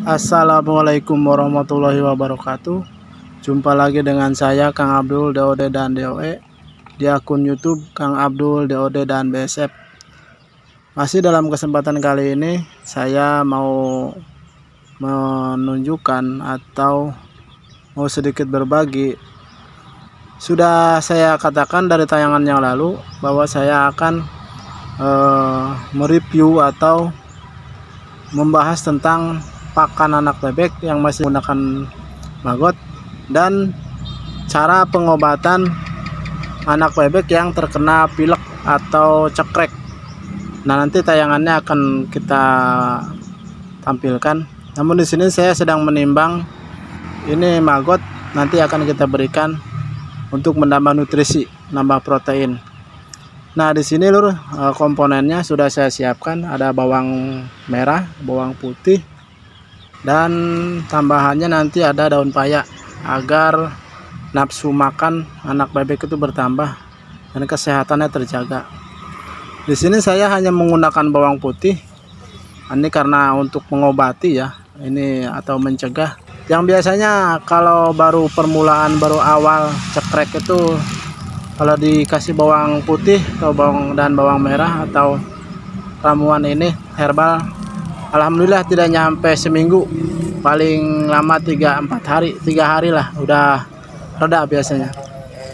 Assalamualaikum warahmatullahi wabarakatuh. Jumpa lagi dengan saya Kang Abdul DOD dan DOE di akun YouTube Kang Abdul DOD dan BSF. Masih dalam kesempatan kali ini saya mau menunjukkan atau mau sedikit berbagi. Sudah saya katakan dari tayangan yang lalu bahwa saya akan mereview atau membahas tentang pakan anak bebek yang masih menggunakan maggot dan cara pengobatan anak bebek yang terkena pilek atau cekrek. Nah, nanti tayangannya akan kita tampilkan. Namun di sini saya sedang menimbang ini maggot, nanti akan kita berikan untuk menambah nutrisi, nambah protein. Nah, di sini lur, komponennya sudah saya siapkan. Ada bawang merah, bawang putih, dan tambahannya nanti ada daun paya agar nafsu makan anak bebek itu bertambah dan kesehatannya terjaga. Di sini saya hanya menggunakan bawang putih. Ini karena untuk mengobati ya, ini atau mencegah. Yang biasanya kalau baru permulaan, baru awal cekrek itu kalau dikasih bawang putih atau bawang merah atau ramuan ini herbal, alhamdulillah tidak nyampe seminggu, paling lama 3-4 hari, 3 hari lah udah reda biasanya.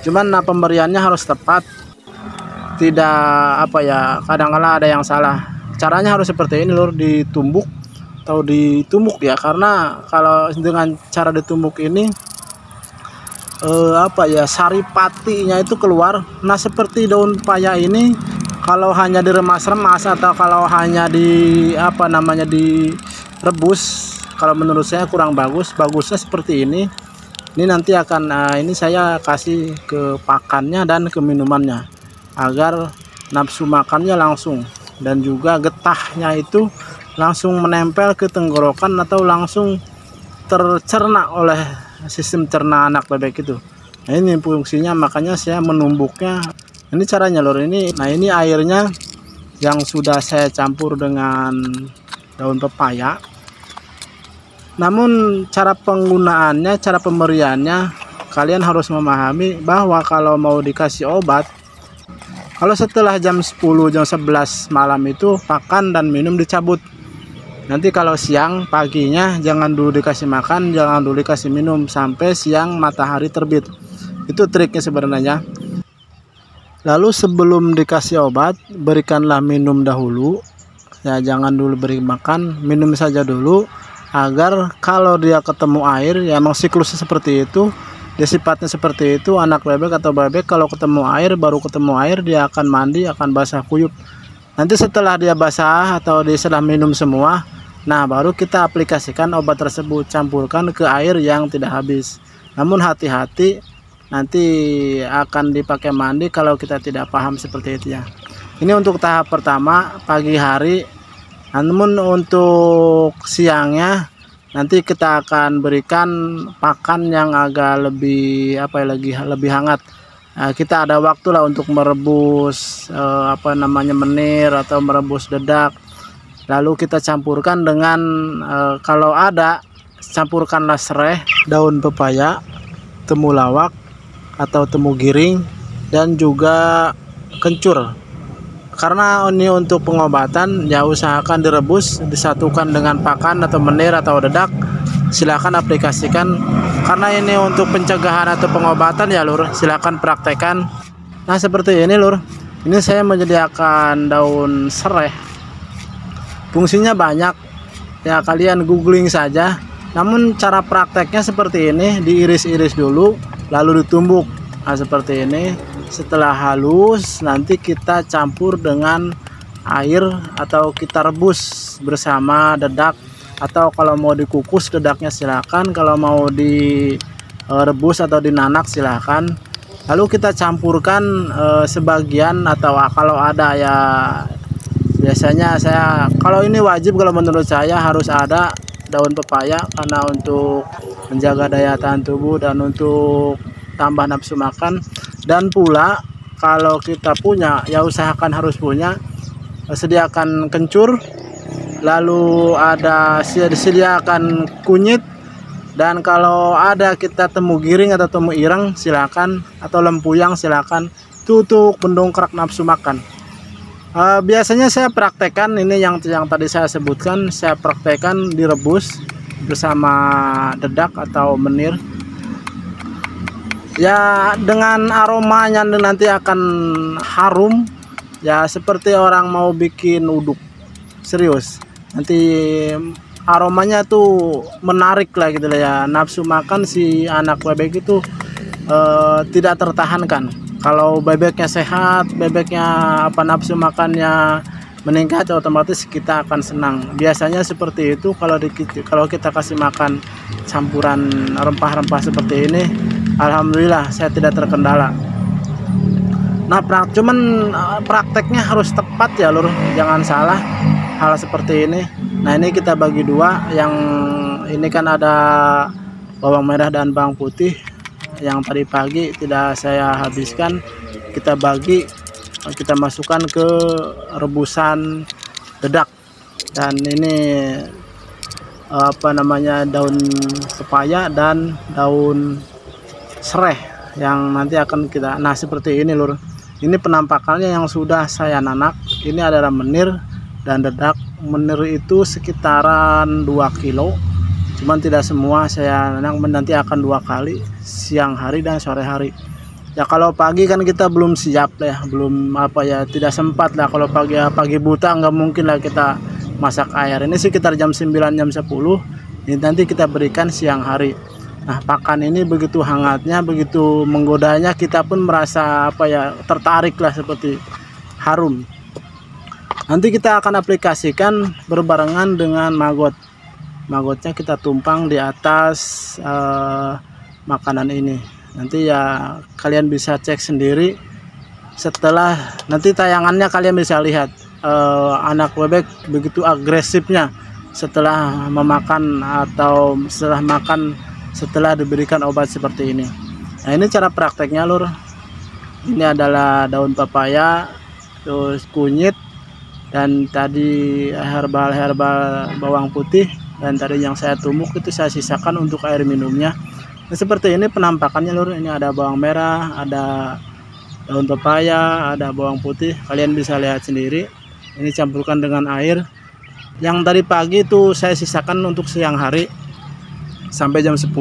Cuman pemberiannya harus tepat, tidak kadang-kala ada yang salah. Caranya harus seperti ini lur, ditumbuk atau ditumbuk ya, karena kalau dengan cara ditumbuk ini saripatinya itu keluar. Nah, seperti daun paya ini kalau hanya diremas-remas atau kalau hanya direbus, kalau menurut saya kurang bagus. Bagusnya seperti ini. Ini nanti akan ini saya kasih ke pakannya dan ke minumannya agar nafsu makannya langsung, dan juga getahnya itu langsung menempel ke tenggorokan atau langsung tercerna oleh sistem cerna anak bebek itu. Nah, ini fungsinya, makanya saya menumbuknya. Ini caranya lor, ini. Nah, ini airnya yang sudah saya campur dengan daun pepaya. Namun cara penggunaannya, cara pemberiannya, kalian harus memahami bahwa kalau mau dikasih obat, kalau setelah jam 10, jam 11 malam itu pakan dan minum dicabut. Nanti kalau siang, paginya jangan dulu dikasih makan, jangan dulu dikasih minum sampai siang matahari terbit. Itu triknya sebenarnya. Lalu sebelum dikasih obat, berikanlah minum dahulu. Ya, jangan dulu beri makan, minum saja dulu, agar kalau dia ketemu air, ya emang siklusnya seperti itu, dia sifatnya seperti itu. Anak bebek atau bebek kalau ketemu air, baru ketemu air dia akan mandi, akan basah kuyup. Nanti setelah dia basah atau dia sudah minum semua, nah baru kita aplikasikan obat tersebut, campurkan ke air yang tidak habis. Namun hati-hati, nanti akan dipakai mandi kalau kita tidak paham seperti itu ya. Ini untuk tahap pertama pagi hari. Namun untuk siangnya nanti kita akan berikan pakan yang agak lebih lebih hangat. Nah, kita ada waktu lah untuk merebus menir atau merebus dedak. Lalu kita campurkan dengan kalau ada, campurkanlah serai, daun pepaya, temulawak atau temu giring, dan juga kencur. Karena ini untuk pengobatan, ya usahakan direbus, disatukan dengan pakan atau menir atau dedak. Silahkan aplikasikan. Karena ini untuk pencegahan atau pengobatan ya lur, silahkan praktekkan. Nah, seperti ini lur. Ini saya menyediakan daun serai. Fungsinya banyak ya, kalian googling saja. Namun cara prakteknya seperti ini, diiris-iris dulu lalu ditumbuk. Nah, seperti ini. Setelah halus nanti kita campur dengan air atau kita rebus bersama dedak, atau kalau mau dikukus dedaknya silakan, kalau mau direbus atau dinanak silakan. Lalu kita campurkan sebagian, atau kalau ada ya, biasanya saya, kalau ini wajib, kalau menurut saya harus ada daun pepaya, karena untuk menjaga daya tahan tubuh dan untuk tambah nafsu makan. Dan pula kalau kita punya, ya usahakan harus punya, sediakan kencur lalu ada disediakan kunyit, dan kalau ada kita temu giring atau temu ireng silakan, atau lempuyang silakan. Itu untuk mendongkrak nafsu makan. Biasanya saya praktekkan ini yang tadi saya sebutkan, saya praktekkan direbus bersama dedak atau menir. Ya, dengan aromanya nanti akan harum, ya seperti orang mau bikin uduk. Serius, nanti aromanya tuh menarik lah gitu lah ya. Nafsu makan si anak bebek itu tidak tertahankan. Kalau bebeknya sehat, bebeknya nafsu makannya meningkat, otomatis kita akan senang. Biasanya seperti itu kalau kita kasih makan campuran rempah-rempah seperti ini, alhamdulillah saya tidak terkendala. Nah, cuman prakteknya harus tepat ya lur, jangan salah hal seperti ini. Nah, ini kita bagi dua. Yang ini kan ada bawang merah dan bawang putih yang tadi pagi tidak saya habiskan, kita bagi, kita masukkan ke rebusan dedak. Dan ini daun pepaya dan daun sereh yang nanti akan kita, nah seperti ini lur. Ini penampakannya yang sudah saya nanak. Ini adalah menir dan dedak. Menir itu sekitaran 2 kilo, cuman tidak semua saya nanak, nanti akan 2 kali, siang hari dan sore hari. Ya kalau pagi kan kita belum siap ya, belum tidak sempat lah. Kalau pagi buta nggak mungkin lah kita masak air. Ini sekitar jam 9 jam 10, ini nanti kita berikan siang hari. Nah, pakan ini begitu hangatnya, begitu menggodanya, kita pun merasa tertarik lah, seperti harum. Nanti kita akan aplikasikan berbarengan dengan maggot. Maggotnya kita tumpang di atas makanan ini. Nanti ya kalian bisa cek sendiri. Setelah nanti tayangannya kalian bisa lihat anak bebek begitu agresifnya setelah memakan atau setelah diberikan obat seperti ini. Nah, ini cara prakteknya lur. Ini adalah daun pepaya, terus kunyit, dan tadi herbal bawang putih, dan tadi yang saya tumbuk itu saya sisakan untuk air minumnya. Nah, seperti ini penampakannya lur. Ini ada bawang merah, ada daun pepaya, ada bawang putih, kalian bisa lihat sendiri. Ini campurkan dengan air. Yang tadi pagi itu saya sisakan untuk siang hari sampai jam 10.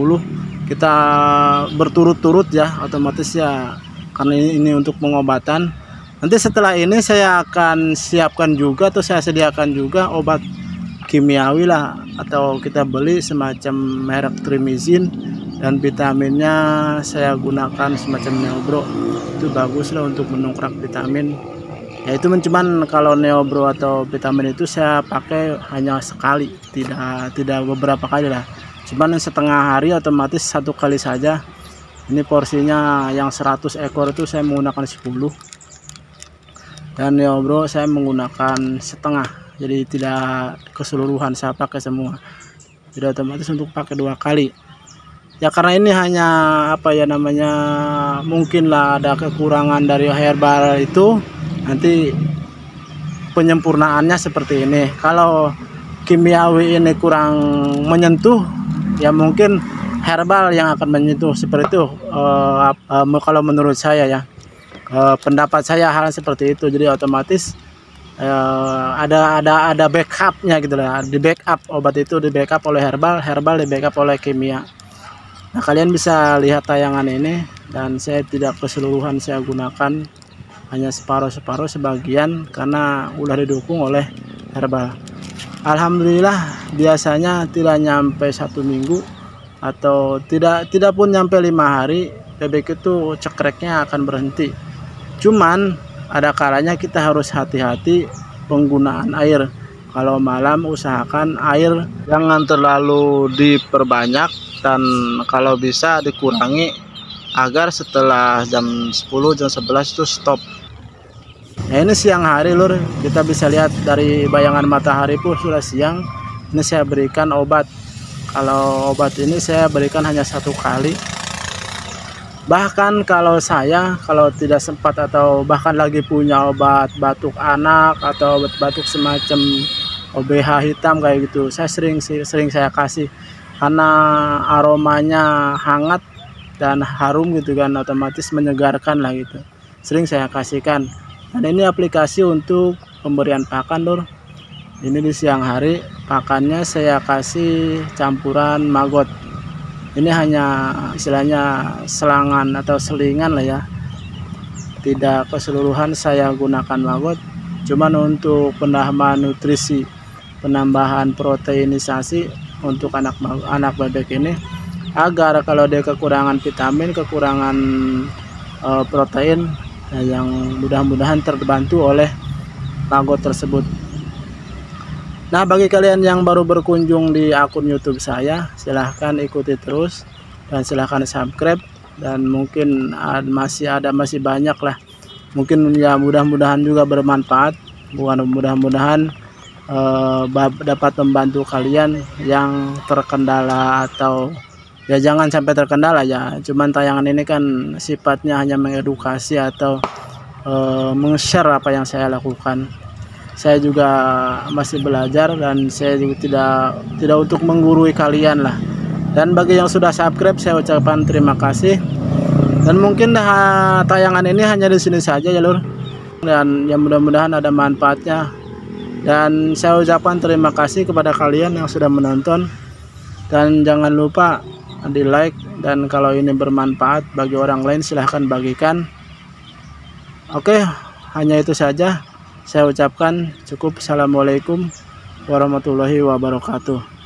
Kita berturut-turut ya, otomatis ya, karena ini untuk pengobatan. Nanti setelah ini saya akan siapkan juga, atau saya sediakan juga obat kimiawi lah, atau kita beli semacam merek Trimizin, dan vitaminnya saya gunakan semacam Neobro. Itu bagus lah untuk mendongkrak vitamin. Ya itu cuman kalau Neobro atau vitamin itu saya pakai hanya sekali, tidak beberapa kali lah. Cuman setengah hari, otomatis 1 kali saja. Ini porsinya yang 100 ekor itu saya menggunakan 10, dan Neobro saya menggunakan setengah, jadi tidak keseluruhan saya pakai semua. Jadi otomatis untuk pakai 2 kali ya, karena ini hanya mungkinlah ada kekurangan dari herbal itu, nanti penyempurnaannya seperti ini. Kalau kimiawi ini kurang menyentuh, ya mungkin herbal yang akan menyentuh seperti itu. Kalau menurut saya ya, pendapat saya hal seperti itu. Jadi otomatis ada backupnya gitu lah. Di backup obat itu, di backup oleh herbal di backup oleh kimia. Nah, kalian bisa lihat tayangan ini, dan saya tidak keseluruhan saya gunakan, hanya separuh sebagian, karena udah didukung oleh herbal. Alhamdulillah, biasanya tidak nyampe 1 minggu atau tidak pun nyampe 5 hari, bebek itu cekreknya akan berhenti. Cuman ada kalanya kita harus hati-hati penggunaan air. Kalau malam usahakan air jangan terlalu diperbanyak, dan kalau bisa dikurangi agar setelah jam 10 jam 11 itu stop. Nah, ini siang hari lur, kita bisa lihat dari bayangan matahari pun sudah siang. Ini saya berikan obat. Kalau obat ini saya berikan hanya 1 kali. Bahkan kalau tidak sempat atau bahkan lagi punya obat batuk anak atau obat batuk semacam OBH hitam kayak gitu. Saya sering saya kasih karena aromanya hangat dan harum gitu kan, otomatis menyegarkan lah gitu. Sering saya kasihkan. Dan ini aplikasi untuk pemberian pakan, Lur. Ini di siang hari pakannya saya kasih campuran maggot. Ini hanya istilahnya selangan atau selingan lah ya, tidak keseluruhan saya gunakan maggot, cuman untuk penambahan nutrisi, penambahan proteinisasi untuk anak bebek ini, agar kalau dia kekurangan vitamin, kekurangan protein, yang mudah-mudahan terbantu oleh maggot tersebut. Nah, bagi kalian yang baru berkunjung di akun YouTube saya, silahkan ikuti terus dan silahkan subscribe, dan mungkin masih banyak lah. Mungkin ya mudah-mudahan juga bermanfaat, mudah-mudahan dapat membantu kalian yang terkendala, atau ya jangan sampai terkendala ya. Cuman tayangan ini kan sifatnya hanya mengedukasi atau meng-share apa yang saya lakukan. Saya juga masih belajar dan saya juga tidak untuk menggurui kalian lah. Dan bagi yang sudah subscribe, saya ucapkan terima kasih. Dan mungkin tayangan ini hanya di sini saja ya, Lur. Dan ya mudah-mudahan ada manfaatnya. Dan saya ucapkan terima kasih kepada kalian yang sudah menonton. Dan jangan lupa di like, dan kalau ini bermanfaat bagi orang lain silahkan bagikan. Oke, hanya itu saja. Saya ucapkan cukup. Assalamualaikum warahmatullahi wabarakatuh.